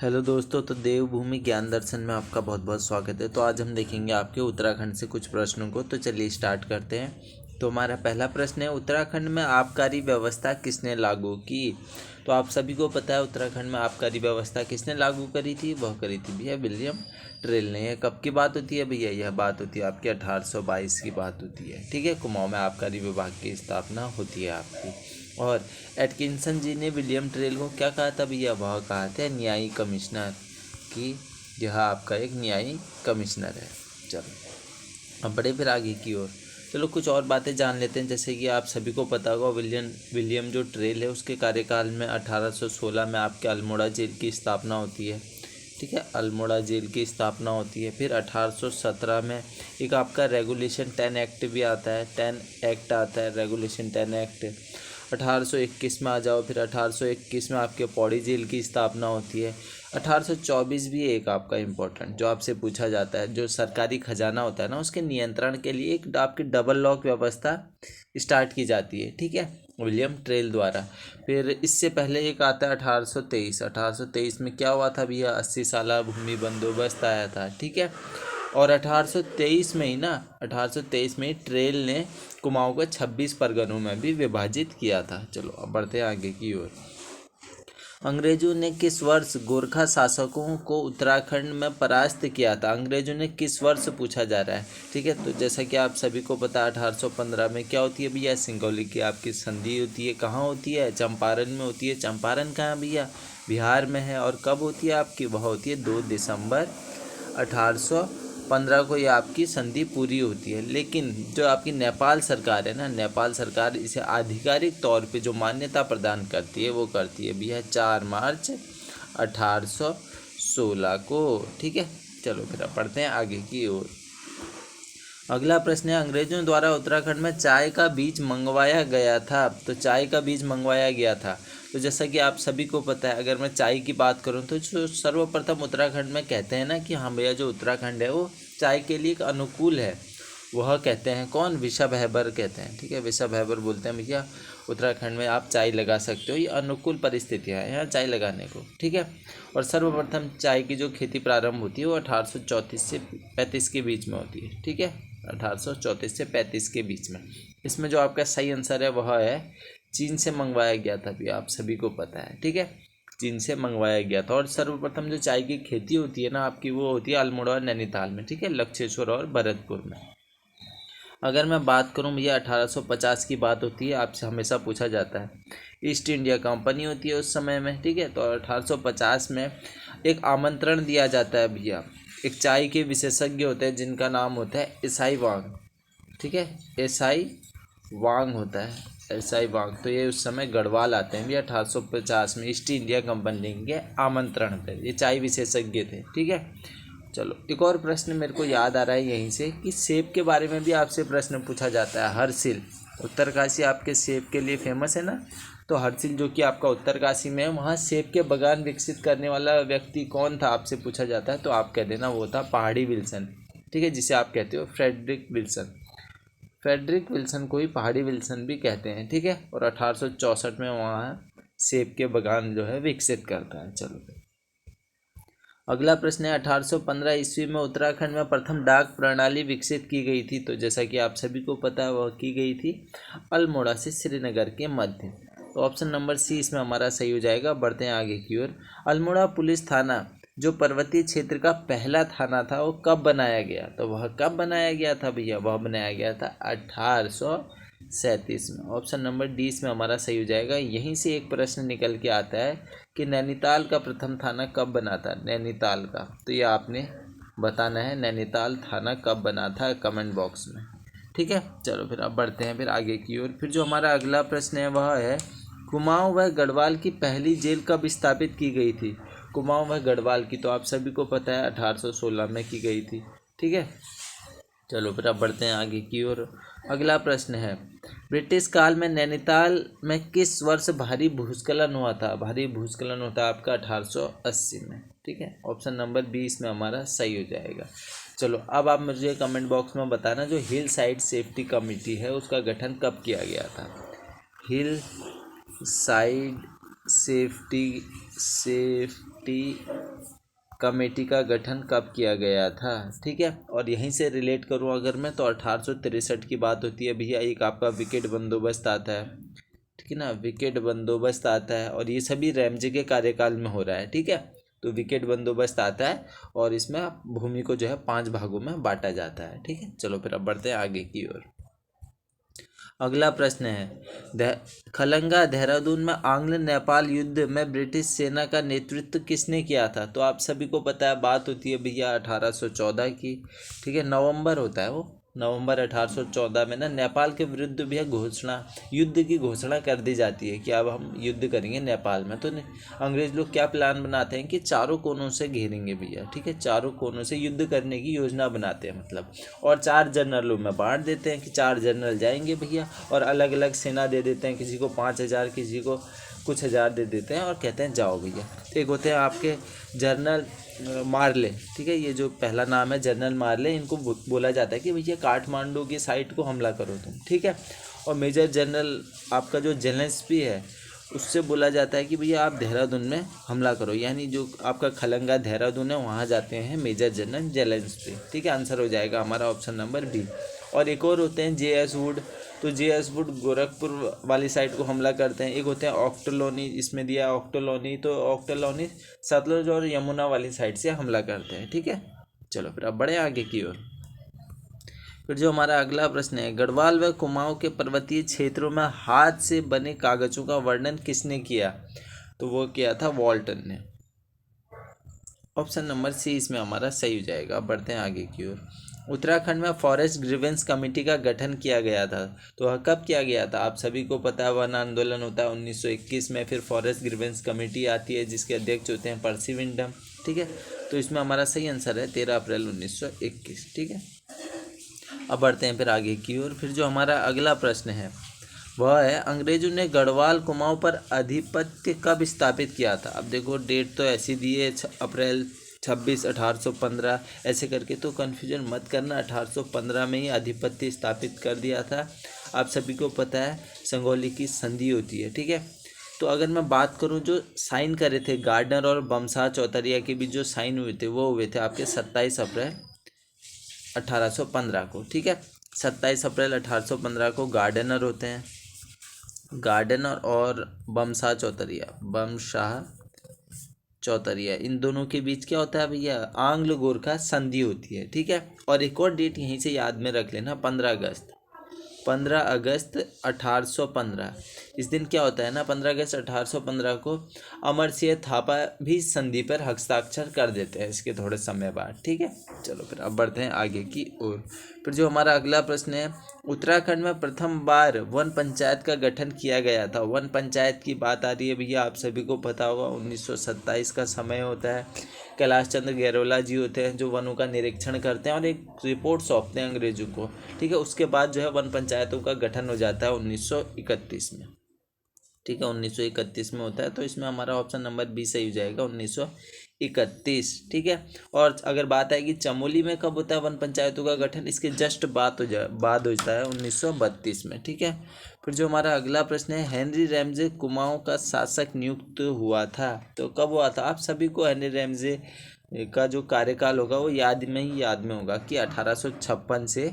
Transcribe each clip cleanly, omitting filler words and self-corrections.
Hello दोस्तों, तो देवभूमि ज्ञान दर्शन में आपका बहुत बहुत स्वागत है। तो आज हम देखेंगे आपके उत्तराखंड से कुछ प्रश्नों को। तो चलिए स्टार्ट करते हैं। तो हमारा पहला प्रश्न है, उत्तराखंड में आबकारी व्यवस्था किसने लागू की? तो आप सभी को पता है उत्तराखंड में आबकारी व्यवस्था किसने लागू करी थी? वह करी थी भैया विलियम ट्रेल ने। यह कब की बात होती है भैया? यह बात होती है आपकी 1822 की बात होती है। ठीक है, कुमाऊं में आबकारी विभाग की स्थापना होती है आपकी। और एटकिंसन जी ने विलियम ट्रेल को क्या कहा था भैया? वह कहा था न्यायिक कमिश्नर कि यह आपका एक न्यायिक कमिश्नर है। चलो अब बढ़े फिर आगे की ओर। चलो कुछ और बातें जान लेते हैं। जैसे कि आप सभी को पता होगा विलियम जो ट्रेल है उसके कार्यकाल में 1816 में आपके अल्मोड़ा जेल की स्थापना होती है। ठीक है, अल्मोड़ा जेल की स्थापना होती है। फिर 1817 में एक आपका रेगुलेशन 10 एक्ट भी आता है। 10 एक्ट आता है, रेगुलेशन 10 एक्ट। 1821 में आ जाओ, फिर 1821 में आपके पौड़ी जेल की स्थापना होती है। 1824 भी एक आपका इम्पोर्टेंट जो आपसे पूछा जाता है, जो सरकारी खजाना होता है ना उसके नियंत्रण के लिए एक आपकी डबल लॉक व्यवस्था स्टार्ट की जाती है। ठीक है, विलियम ट्रेल द्वारा। फिर इससे पहले एक आता है 1823। 1823 में क्या हुआ था भैया? 80 साला भूमि बंदोबस्त आया था। ठीक है, और 1823 में ही ना, 1823 में ही ट्रेल ने कुमाऊं को 26 परगनों में भी विभाजित किया था। चलो अब बढ़ते हैं आगे की ओर। अंग्रेजों ने किस वर्ष गोरखा शासकों को उत्तराखंड में परास्त किया था? अंग्रेजों ने किस वर्ष पूछा जा रहा है। ठीक है, तो जैसा कि आप सभी को पता है 1815 में क्या होती है भैया? सिंगरौली की आपकी संधि होती है। कहाँ होती है? चंपारण में होती है। चंपारण कहाँ भैया? बिहार में है। और कब होती है आपकी? वह होती है 2 दिसंबर 1815 को ये आपकी संधि पूरी होती है। लेकिन जो आपकी नेपाल सरकार है ना, नेपाल सरकार इसे आधिकारिक तौर पे जो मान्यता प्रदान करती है वो करती है भैया 4 मार्च 1816 को। ठीक है, चलो फिर अब पढ़ते हैं आगे की ओर। अगला प्रश्न है, अंग्रेजों द्वारा उत्तराखंड में चाय का बीज मंगवाया गया था। तो चाय का बीज मंगवाया गया था, तो जैसा कि आप सभी को पता है, अगर मैं चाय की बात करूं तो जो सर्वप्रथम उत्तराखंड में कहते हैं ना कि हाँ भैया जो उत्तराखंड है वो चाय के लिए एक अनुकूल है, वह कहते हैं कौन? विशव हैबर कहते हैं। ठीक है, विशव हैबर बोलते हैं भैया उत्तराखंड में आप चाय लगा सकते हो, ये अनुकूल परिस्थितियाँ हैं यहाँ चाय लगाने को। ठीक है, और सर्वप्रथम चाय की जो खेती प्रारंभ होती है वो 1834 से 35 के बीच में होती है। ठीक है, 1834 से 35 के बीच में। इसमें जो आपका सही आंसर है वह है चीन से मंगवाया गया था भी, आप सभी को पता है। ठीक है, चीन से मंगवाया गया था। और सर्वप्रथम जो चाय की खेती होती है ना आपकी, वो होती है अल्मोड़ा और नैनीताल में। ठीक है, लक्षेश्वर और भरतपुर में। अगर मैं बात करूं भैया 1850 की बात होती है, आपसे हमेशा पूछा जाता है। ईस्ट इंडिया कंपनी होती है उस समय में। ठीक है, तो 1850 में एक आमंत्रण दिया जाता है भैया, एक चाय के विशेषज्ञ होते हैं जिनका नाम होता है एसआई वांग। ठीक है, एसआई वांग होता है, एसआई वांग। तो ये उस समय गढ़वाल आते हैं भैया 1850 में ईस्ट इंडिया कंपनी के आमंत्रण पर। ये चाय विशेषज्ञ थे। ठीक है, चलो एक और प्रश्न मेरे को याद आ रहा है यहीं से कि सेब के बारे में भी आपसे प्रश्न पूछा जाता है। हरसिल, उत्तरकाशी आपके सेब के लिए फेमस है ना, तो हरसिल जो कि आपका उत्तरकाशी में है, वहाँ सेब के बागान विकसित करने वाला व्यक्ति कौन था आपसे पूछा जाता है, तो आप कह देना वो था पहाड़ी विल्सन। ठीक है, जिसे आप कहते हो फ्रेडरिक विल्सन। फ्रेडरिक विल्सन को ही पहाड़ी विल्सन भी कहते हैं। ठीक है, और 1864 में वहाँ सेब के बागान जो है विकसित करता है। चलो अगला प्रश्न है, 1815 ईस्वी में उत्तराखंड में प्रथम डाक प्रणाली विकसित की गई थी। तो जैसा कि आप सभी को पता है वह की गई थी अल्मोड़ा से श्रीनगर के मध्य। तो ऑप्शन नंबर सी इसमें हमारा सही हो जाएगा। बढ़ते हैं आगे की ओर। अल्मोड़ा पुलिस थाना जो पर्वतीय क्षेत्र का पहला थाना था वो कब बनाया गया? तो वह कब बनाया गया था भैया? वह बनाया गया था 1837 में। ऑप्शन नंबर डी इसमें हमारा सही हो जाएगा। यहीं से एक प्रश्न निकल के आता है कि नैनीताल का प्रथम थाना कब बना था? नैनीताल का, तो ये आपने बताना है नैनीताल थाना कब बना था, कमेंट बॉक्स में। ठीक है, चलो फिर अब बढ़ते हैं फिर आगे की ओर। फिर जो हमारा अगला प्रश्न है वह है, कुमाऊं व गढ़वाल की पहली जेल कब स्थापित की गई थी? कुमाऊं व गढ़वाल की तो आप सभी को पता है 1816 में की गई थी। ठीक है, चलो फिर अब बढ़ते हैं आगे की ओर। अगला प्रश्न है, ब्रिटिश काल में नैनीताल में किस वर्ष भारी भूस्खलन हुआ था? भारी भूस्खलन होता है आपका 1880 में। ठीक है, ऑप्शन नंबर 20 में हमारा सही हो जाएगा। चलो अब आप मुझे कमेंट बॉक्स में बताना जो हिल साइड सेफ्टी कमेटी है उसका गठन कब किया गया था? हिल साइड सेफ्टी कमेटी का गठन कब किया गया था। ठीक है, और यहीं से रिलेट करूं अगर मैं तो 1863 की बात होती है भैया। एक आपका विकेट बंदोबस्त आता है, ठीक है ना, विकेट बंदोबस्त आता है, और ये सभी रैमजे के कार्यकाल में हो रहा है। ठीक है, तो विकेट बंदोबस्त आता है और इसमें भूमि को जो है 5 भागों में बांटा जाता है। ठीक है, चलो फिर अब बढ़ते हैं आगे की ओर। अगला प्रश्न है खलंगा देहरादून में आंग्ल नेपाल युद्ध में ब्रिटिश सेना का नेतृत्व किसने किया था। तो आप सभी को पता है, बात होती है भैया 1814 की। ठीक है, नवंबर होता है वो, नवंबर 1814 में ना नेपाल के विरुद्ध भैया युद्ध की घोषणा कर दी जाती है कि अब हम युद्ध करेंगे नेपाल में। तो अंग्रेज लोग क्या प्लान बनाते हैं कि चारों कोनों से घेरेंगे भैया। ठीक है, चारों कोनों से युद्ध करने की योजना बनाते हैं मतलब, और 4 जनरलों में बांट देते हैं कि 4 जनरल जाएंगे भैया, और अलग अलग सेना दे देते हैं, किसी को 5,000, किसी को कुछ हज़ार दे देते हैं और कहते हैं जाओ भैया। एक होते हैं आपके जनरल मार्ले। ठीक है, ये जो पहला नाम है जनरल मार्ले, इनको बोला जाता है कि भैया काठमांडू की साइड को हमला करो तुम। ठीक है, और मेजर जनरल आपका जो जेलेंस्की है, उससे बोला जाता है कि भैया आप देहरादून में हमला करो, यानी जो आपका खलंगा देहरादून है वहाँ जाते हैं मेजर जनरल जेलेंस्की। ठीक है, आंसर हो जाएगा हमारा ऑप्शन नंबर बी। और एक और होते हैं जे.एस. वुड, तो जे.एस. वुड गोरखपुर वाली साइड को हमला करते हैं। एक होते हैं ऑक्टोलोनी, इसमें दिया ऑक्टोलोनी, तो ऑक्टोलोनी सतलुज और यमुना वाली साइड से हमला करते हैं। ठीक है, चलो फिर अब बढ़े आगे की ओर। फिर जो हमारा अगला प्रश्न है, गढ़वाल व कुमाऊं के पर्वतीय क्षेत्रों में हाथ से बने कागजों का वर्णन किसने किया। तो वो किया था वॉल्टन ने। ऑप्शन नंबर सी इसमें हमारा सही हो जाएगा। अब बढ़ते हैं आगे की ओर। उत्तराखंड में फॉरेस्ट ग्रीवेंस कमेटी का गठन किया गया था, तो वह कब किया गया था। आप सभी को पता है, वन आंदोलन होता है 1921 में, फिर फॉरेस्ट ग्रीवेंस कमेटी आती है जिसके अध्यक्ष होते हैं पर्सी विंटम। ठीक है, तो इसमें हमारा सही आंसर है 13 अप्रैल 1921। ठीक है, अब बढ़ते हैं फिर आगे की ओर। फिर जो हमारा अगला प्रश्न है वह है, अंग्रेजों ने गढ़वाल कुमाऊं पर आधिपत्य कब स्थापित किया था। अब देखो डेट तो ऐसी दी है अप्रैल 26 1815 ऐसे करके, तो कन्फ्यूजन मत करना। 1815 में ही आधिपत्य स्थापित कर दिया था। आप सभी को पता है संगोली की संधि होती है। ठीक है, तो अगर मैं बात करूं जो साइन करे थे गार्डनर और बमसा चौतरिया के बीच जो साइन हुए थे, वो हुए थे आपके 27 अप्रैल 1815 को। ठीक है, 27 अप्रैल 1815 को गार्डनर होते हैं, गार्डनर और बमशाह चौतरिया, इन दोनों के बीच क्या होता है भैया, आंग्ल गोरखा संधि होती है। ठीक है, और एक और डेट यहीं से याद में रख लेना, 15 अगस्त 1815। इस दिन क्या होता है ना, 15 अगस्त 1815 को अमर सिंह थापा भी संधि पर हस्ताक्षर कर देते हैं इसके थोड़े समय बाद। ठीक है, चलो फिर अब बढ़ते हैं आगे की ओर। फिर जो हमारा अगला प्रश्न है, उत्तराखंड में प्रथम बार वन पंचायत का गठन किया गया था। वन पंचायत की बात आ रही है भैया, आप सभी को पता होगा 1927 का समय होता है। कैलाश चंद्र गैरोला जी होते हैं जो वनों का निरीक्षण करते हैं और एक रिपोर्ट सौंपते हैं अंग्रेजों को। ठीक है, उसके बाद जो है वन पंचायतों का गठन हो जाता है 1931 में। ठीक है, 1931 में होता है, तो इसमें हमारा ऑप्शन नंबर बी सही हो जाएगा, 1931। ठीक है, और अगर बात आएगी चमोली में कब होता है वन पंचायतों का गठन, इसके जस्ट बाद हो जाता है 1932 में। ठीक है, फिर जो हमारा अगला प्रश्न है, हेनरी रैमजे कुमाऊं का शासक नियुक्त हुआ था, तो कब हुआ था। आप सभी को हेनरी रैमजे का जो कार्यकाल होगा वो याद में होगा कि 1856 से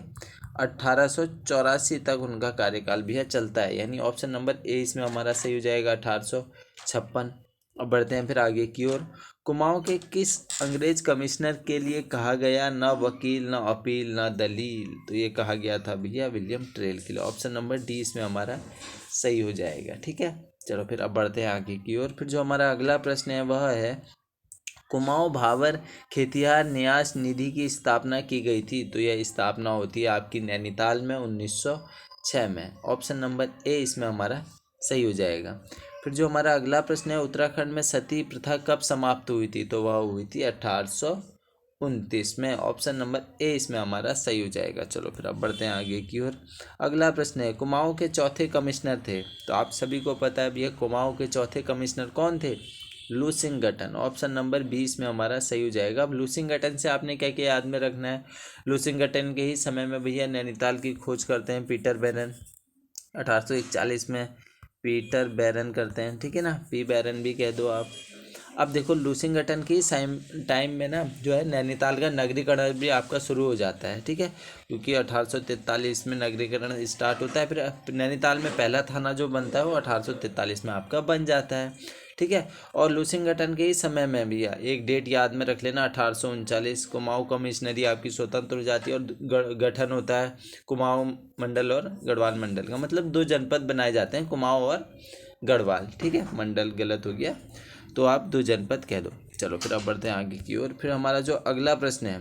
1884 तक उनका कार्यकाल भी है चलता है, यानी ऑप्शन नंबर ए इसमें हमारा सही हो जाएगा 1856। अब बढ़ते हैं फिर आगे की ओर। कुमाऊं के किस अंग्रेज कमिश्नर के लिए कहा गया न वकील न अपील न दलील, तो ये कहा गया था भैया विलियम ट्रेल के लिए। ऑप्शन नंबर डी इसमें हमारा सही हो जाएगा। ठीक है, चलो फिर अब बढ़ते हैं आगे की ओर। फिर जो हमारा अगला प्रश्न है वह है, कुमाऊं भावर खेतिहार न्यास निधि की स्थापना की गई थी, तो यह स्थापना होती है आपकी नैनीताल में 1906 में। ऑप्शन नंबर ए इसमें हमारा सही हो जाएगा। फिर जो हमारा अगला प्रश्न है, उत्तराखंड में सती प्रथा कब समाप्त हुई थी, तो वह हुई थी 1829 में। ऑप्शन नंबर ए इसमें हमारा सही हो जाएगा। चलो फिर अब बढ़ते हैं आगे की ओर। अगला प्रश्न है, कुमाऊं के चौथे कमिश्नर थे, तो आप सभी को पता है भैया कुमाऊं के चौथे कमिश्नर कौन थे, लुसिंगटन। ऑप्शन नंबर 20 में हमारा सही हो जाएगा। अब लुसिंगटन से आपने क्या क्या याद में रखना है, लुसिंगटन के ही समय में भैया नैनीताल की खोज करते हैं पीटर बैरन, 1841 में पीटर बैरन करते हैं। ठीक है ना, पी बैरन भी कह दो आप। अब देखो लूसिंगटन की टाइम में ना जो है नैनीताल का नगरीकरण भी आपका शुरू हो जाता है, ठीक है, क्योंकि 1843 में नगरीकरण स्टार्ट होता है। फिर नैनीताल में पहला थाना जो बनता है वो 1843 में आपका बन जाता है, ठीक है। और लूसिंगटन के ही समय में भी एक डेट याद में रख लेना, 1839 कुमाऊं कमिश्नरी आपकी स्वतंत्र हो जाती है और गठन होता है कुमाऊं मंडल और गढ़वाल मंडल का, मतलब 2 जनपद बनाए जाते हैं, कुमाऊं और गढ़वाल, ठीक है, मंडल गलत हो गया तो आप 2 जनपद कह दो। चलो फिर अब बढ़ते हैं आगे की ओर। फिर हमारा जो अगला प्रश्न है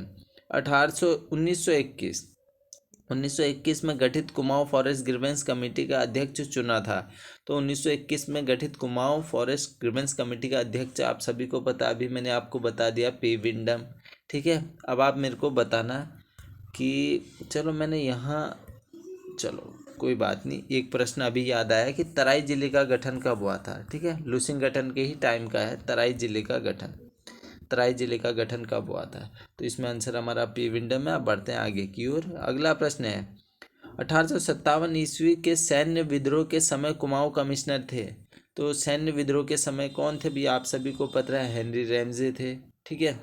1921 में गठित कुमाऊं फॉरेस्ट ग्रीवेंस कमेटी का अध्यक्ष चुना था। तो 1921 में गठित कुमाऊं फॉरेस्ट ग्रीवेंस कमेटी का अध्यक्ष आप सभी को पता, अभी मैंने आपको बता दिया, पी विंडम, ठीक है। अब आप मेरे को बताना कि चलो मैंने यहाँ, चलो कोई बात नहीं, एक प्रश्न अभी याद आया कि तराई जिले का गठन कब हुआ था, ठीक है, लूसिंगटन के ही टाइम का है तराई जिले का गठन। तराई जिले का गठन कब हुआ था, तो इसमें आंसर हमारा पी विंडम है। अब बढ़ते हैं आगे की ओर। अगला प्रश्न है 1857 ईस्वी के सैन्य विद्रोह के समय कुमाऊं कमिश्नर थे। तो सैन्य विद्रोह के समय कौन थे भी, आप सभी को पता है हेनरी रैमजे थे, ठीक है।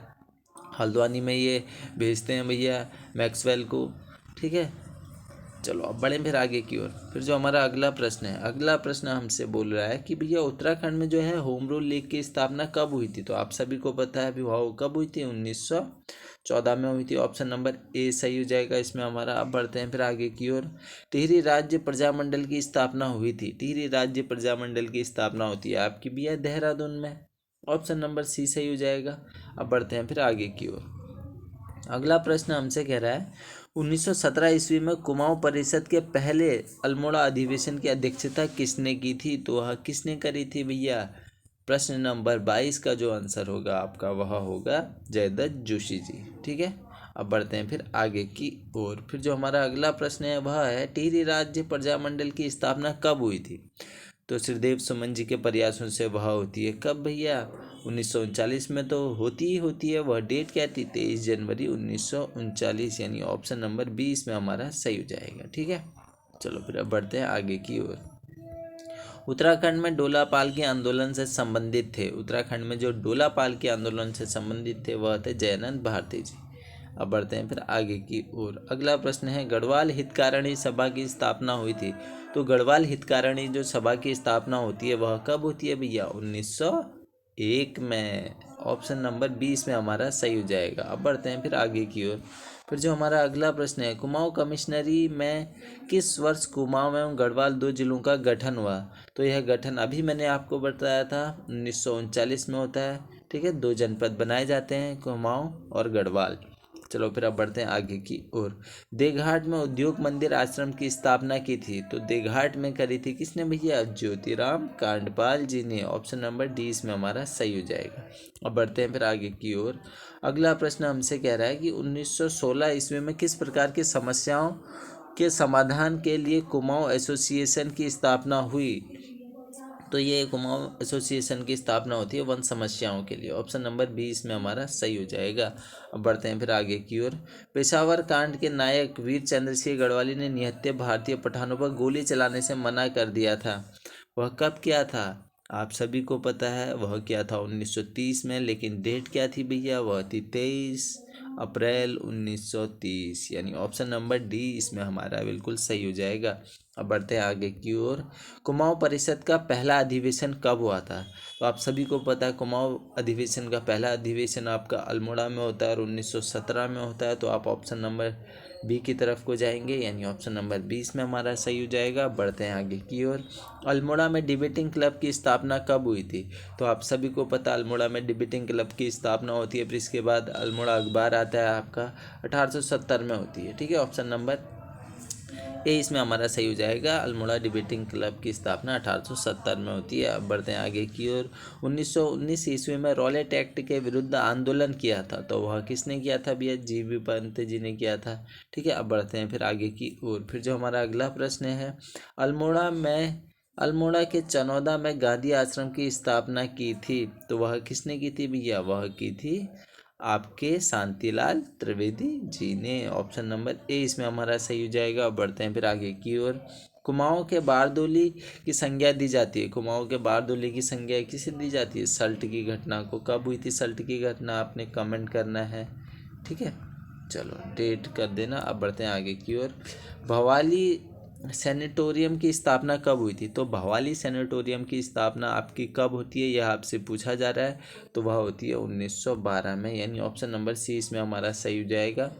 हल्द्वानी में ये भेजते हैं भैया मैक्सवेल को, ठीक है। चलो अब बढ़ें फिर आगे की ओर। फिर जो हमारा अगला प्रश्न है, अगला प्रश्न हमसे बोल रहा है कि भैया उत्तराखंड में जो है होम रूल लीग की स्थापना कब हुई थी। तो आप सभी को पता है भी वाह कब हुई थी, 1914 में हुई थी। ऑप्शन नंबर ए सही हो जाएगा इसमें हमारा। अब बढ़ते हैं फिर आगे की ओर। टिहरी राज्य प्रजामंडल की स्थापना हुई थी। टिहरी राज्य प्रजामंडल की स्थापना होती है आपकी भैया देहरादून में। ऑप्शन नंबर सी सही हो जाएगा। अब बढ़ते हैं फिर आगे की ओर। अगला प्रश्न हमसे कह रहा है 1917 ईस्वी में कुमाऊं परिषद के पहले अल्मोड़ा अधिवेशन की अध्यक्षता किसने की थी। तो वह किसने करी थी भैया, प्रश्न नंबर 22 का जो आंसर होगा आपका वह होगा जयदत्त जोशी जी, ठीक है। अब बढ़ते हैं फिर आगे की ओर। फिर जो हमारा अगला प्रश्न है वह है टिहरी राज्य प्रजामंडल की स्थापना कब हुई थी। तो श्रीदेव सुमन जी के प्रयासों से वह होती है कब भैया, 1939 में तो होती ही होती है। वह डेट क्या थी, 23 जनवरी 1939, यानी ऑप्शन नंबर 20 में हमारा सही हो जाएगा, ठीक है। चलो फिर अब बढ़ते हैं आगे की ओर। उत्तराखंड में डोलापाल के आंदोलन से संबंधित थे। उत्तराखंड में जो डोलापाल के आंदोलन से संबंधित थे वह थे जयानंद भारती जी। अब बढ़ते हैं फिर आगे की ओर। अगला प्रश्न है गढ़वाल हितकारिणी सभा की स्थापना हुई थी। तो गढ़वाल हितकारिणी जो सभा की स्थापना होती है वह कब होती है भैया, 1901 में। ऑप्शन नंबर 20 में हमारा सही हो जाएगा। अब बढ़ते हैं फिर आगे की ओर। फिर जो हमारा अगला प्रश्न है कुमाऊं कमिश्नरी में किस वर्ष कुमाऊं एवं गढ़वाल 2 जिलों का गठन हुआ। तो यह गठन अभी मैंने आपको बताया था 1939 में होता है, ठीक है। 2 जनपद बनाए जाते हैं कुमाऊं और गढ़वाल। चलो फिर अब बढ़ते हैं आगे की ओर। देघाट में उद्योग मंदिर आश्रम की स्थापना की थी। तो देघाट में करी थी किसने भैया, ज्योतिराम कांडपाल जी ने। ऑप्शन नंबर डी इसमें हमारा सही हो जाएगा। अब बढ़ते हैं फिर आगे की ओर। अगला प्रश्न हमसे कह रहा है कि 1916 ईस्वी में किस प्रकार की समस्याओं के समाधान के लिए कुमाऊं एसोसिएशन की स्थापना हुई। तो ये कुमाऊं एसोसिएशन की स्थापना होती है वन समस्याओं के लिए। ऑप्शन नंबर 20 में हमारा सही हो जाएगा। अब बढ़ते हैं फिर आगे की ओर। पेशावर कांड के नायक वीर चंद्र सिंह गढ़वाली ने निहत्थे भारतीय पठानों पर गोली चलाने से मना कर दिया था। वह कब किया था, आप सभी को पता है वह क्या था 1930 में। लेकिन डेट क्या थी भैया, वह थी 23 अप्रैल 1930, यानी ऑप्शन नंबर डी इसमें हमारा बिल्कुल सही हो जाएगा। अब बढ़ते हैं आगे की ओर। कुमाऊं परिषद का पहला अधिवेशन कब हुआ था। तो आप सभी को पता है कुमाऊं अधिवेशन का पहला अधिवेशन आपका अल्मोड़ा में होता है और 1917 में होता है। तो आप ऑप्शन नंबर बी की तरफ को जाएंगे, यानी ऑप्शन नंबर 20 में हमारा सही हो जाएगा। बढ़ते हैं आगे की ओर। अल्मोड़ा में डिबेटिंग क्लब की स्थापना कब हुई थी। तो आप सभी को पता अल्मोड़ा में डिबेटिंग क्लब की स्थापना होती है, फिर इसके बाद अल्मोड़ा अखबार आता है आपका 1870 में होती है, ठीक है। ऑप्शन नंबर ए इसमें हमारा सही हो जाएगा। अल्मोड़ा डिबेटिंग क्लब की स्थापना 1870 में होती है। अब बढ़ते हैं आगे की ओर। 1919 ईस्वी में रॉलेट एक्ट के विरुद्ध आंदोलन किया था। तो वह किसने किया था भैया, जीबी पंत जी ने किया था, ठीक है। अब बढ़ते हैं फिर आगे की ओर। फिर जो हमारा अगला प्रश्न है अल्मोड़ा के चनौदा में गांधी आश्रम की स्थापना की थी। तो वह किसने की थी भैया, वह की थी आपके शांतिलाल त्रिवेदी जी ने। ऑप्शन नंबर ए इसमें हमारा सही हो जाएगा। बढ़ते हैं फिर आगे की ओर। कुमाऊं के बारदोली की संज्ञा दी जाती है। कुमाऊं के बारदोली की संज्ञा किसे दी जाती है? सल्ट की घटना को। कब हुई थी सल्ट की घटना? आपने कमेंट करना है, ठीक है। चलो डेट कर देना। अब बढ़ते हैं आगे की ओर। भवाली सैनिटोरियम की स्थापना कब हुई थी? तो भवाली सैनिटोरियम की स्थापना आपकी कब होती है, यह आपसे पूछा जा रहा है। तो वह होती है 1912 में, यानी ऑप्शन नंबर सी इसमें हमारा सही हो जाएगा।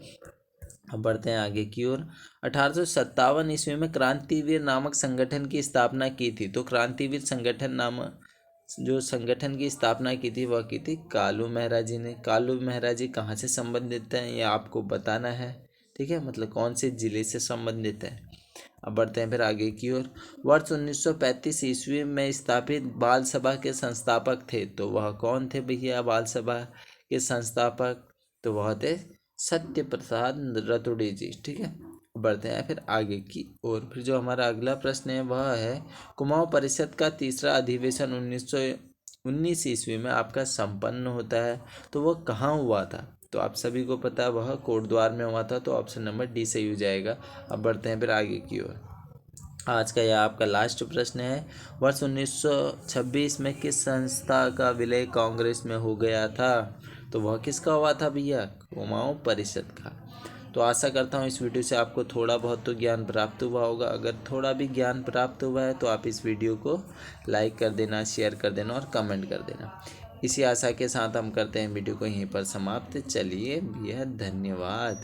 अब बढ़ते हैं आगे की ओर। 1857 ईस्वी में क्रांतिवीर नामक संगठन की स्थापना की थी। तो क्रांतिवीर संगठन नामक जो संगठन की स्थापना की थी वह की थी कालू मेहरा जी ने। कालू मेहरा जी कहाँ से संबंधित हैं ये आपको बताना है, ठीक है, मतलब कौन से जिले से संबंधित है। अब बढ़ते हैं फिर आगे की ओर। वर्ष 1935 ईस्वी में स्थापित बाल सभा के संस्थापक थे। तो वह कौन थे भैया बाल सभा के संस्थापक? तो वह थे सत्य प्रसाद रतुड़ी जी, ठीक है। बढ़ते हैं फिर आगे की ओर। फिर जो हमारा अगला प्रश्न है वह है कुमाऊं परिषद का तीसरा अधिवेशन 1919 ईस्वी में आपका संपन्न होता है। तो वह कहाँ हुआ था? तो आप सभी को पता है वह कोटद्वार में हुआ था। तो ऑप्शन नंबर डी सही हो जाएगा। अब बढ़ते हैं फिर आगे की ओर। आज का यह आपका लास्ट प्रश्न है। वर्ष 1926 में किस संस्था का विलय कांग्रेस में हो गया था? तो वह किसका हुआ था भैया? कुमाऊं परिषद का। तो आशा करता हूँ इस वीडियो से आपको थोड़ा बहुत तो ज्ञान प्राप्त हुआ होगा। अगर थोड़ा भी ज्ञान प्राप्त हुआ है तो आप इस वीडियो को लाइक कर देना, शेयर कर देना और कमेंट कर देना। इसी आशा के साथ हम करते हैं वीडियो को यहीं पर समाप्त। चलिए भैया, धन्यवाद।